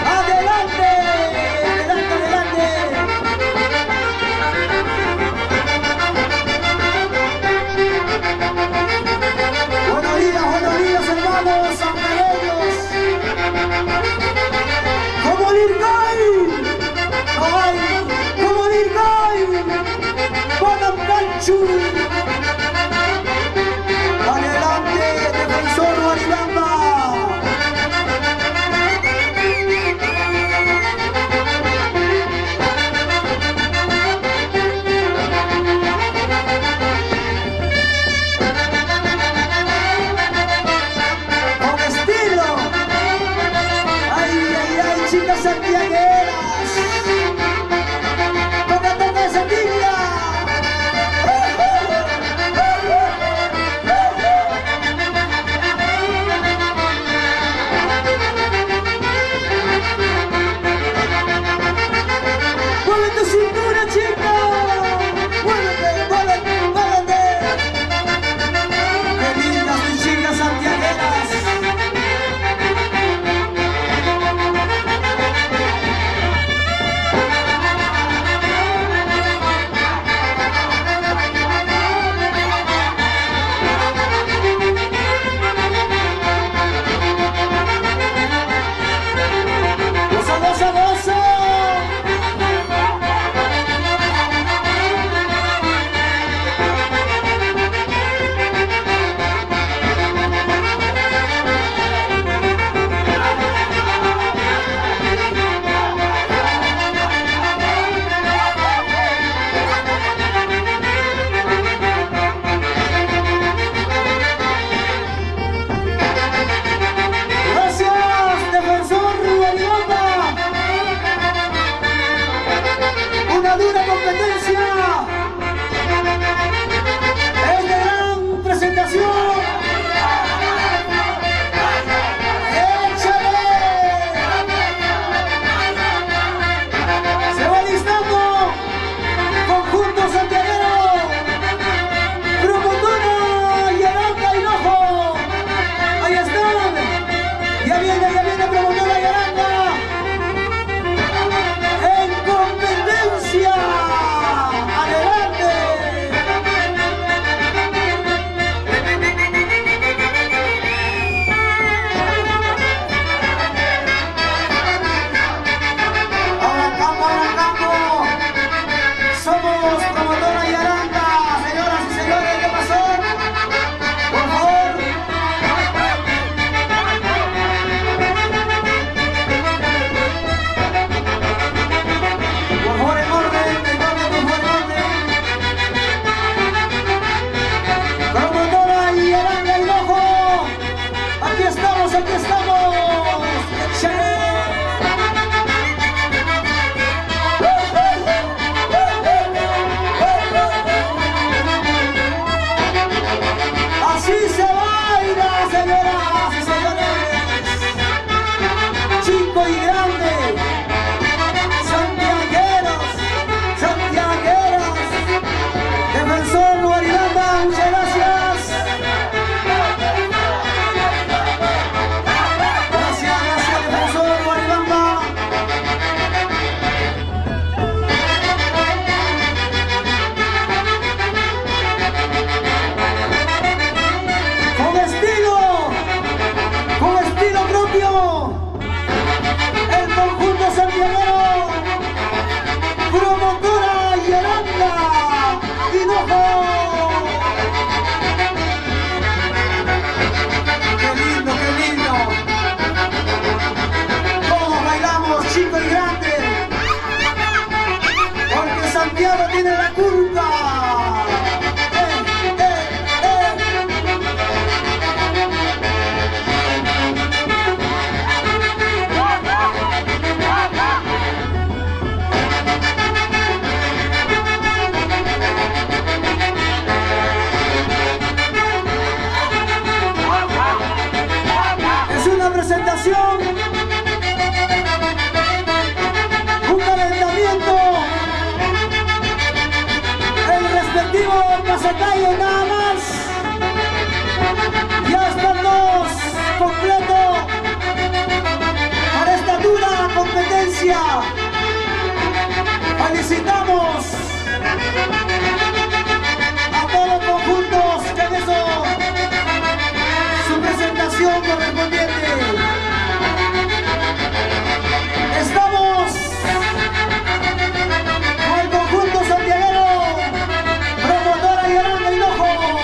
Adelante, adelante, adelante. Santiagueras. Toca, toca esa tibia. Mueve tu cintura, chica. Muévete, muévete, muévete. Qué lindas mis chicas santiagueras. Goza, goza, goza. Gracias, defensor Rubalibamba. Una dura competencia. Es de gran presentación. ¡Échale! Se va listando conjunto santiaguero. Promotora Yaranga Hinojo. Ahí están. Ya viene promotora Yaranga. En competencia. Adelante. Arrancamos, arrancamos. Somos promotora Yaranga. Señoras y señores, ¿qué pasó? Por favor. Por favor, en orden, por favor, en orden. Promotora Yaranga Hinojo. Aquí estamos, aquí estamos. ¡Échale! Así se baila, señoras y señores. Chico y grande. Santiagueros, santiagueras. Defensor Rubalibamba, muchas gracias. Gracias, gracias, defensor Rubalibamba. Con estilo propio, el conjunto santiaguero, promotora Yaranga Hinojo. Qué lindo, qué lindo. Todos bailamos, chico y grande, porque Santiago tiene la culpa. Es una presentación, un calentamiento, el respectivo pasacalle nada más. Ya estamos completos para esta dura competencia. Felicitamos a todos los conjuntos que han hecho su presentación correspondiente. Estamos con el conjunto santiaguero, promotora Yaranga Hinojo.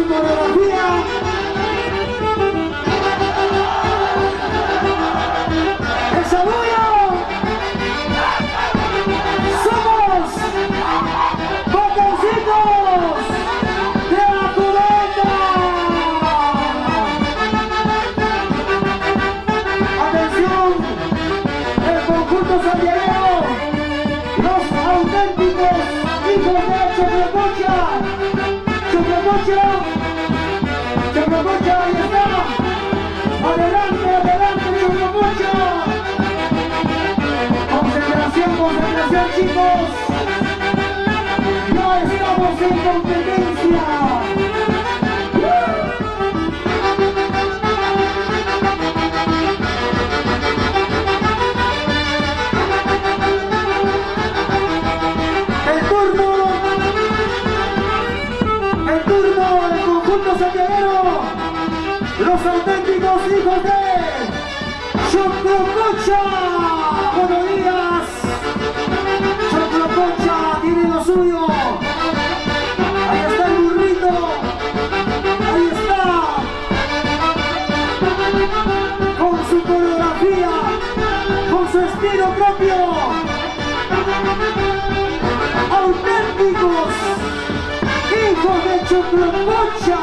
su coreografía. ¡El Sabullo! ¡Somos botoncitos de la cubeta! ¡Atención! El conjunto santiaguero, los auténticos hijos de Chocopocha. Chocopocha, Chocopocha, ahí está. Adelante, adelante, Chocopocha. Concentración, chicos. Ya estamos en competencia. El turno del conjunto santiaguero, los auténticos hijos de Chocopocha. Buenos días. Chocopocha tiene lo suyo. Ahí está el burrito. Ahí está. Con su coreografía, con su estilo propio. Auténticos hijos de Chocopocha.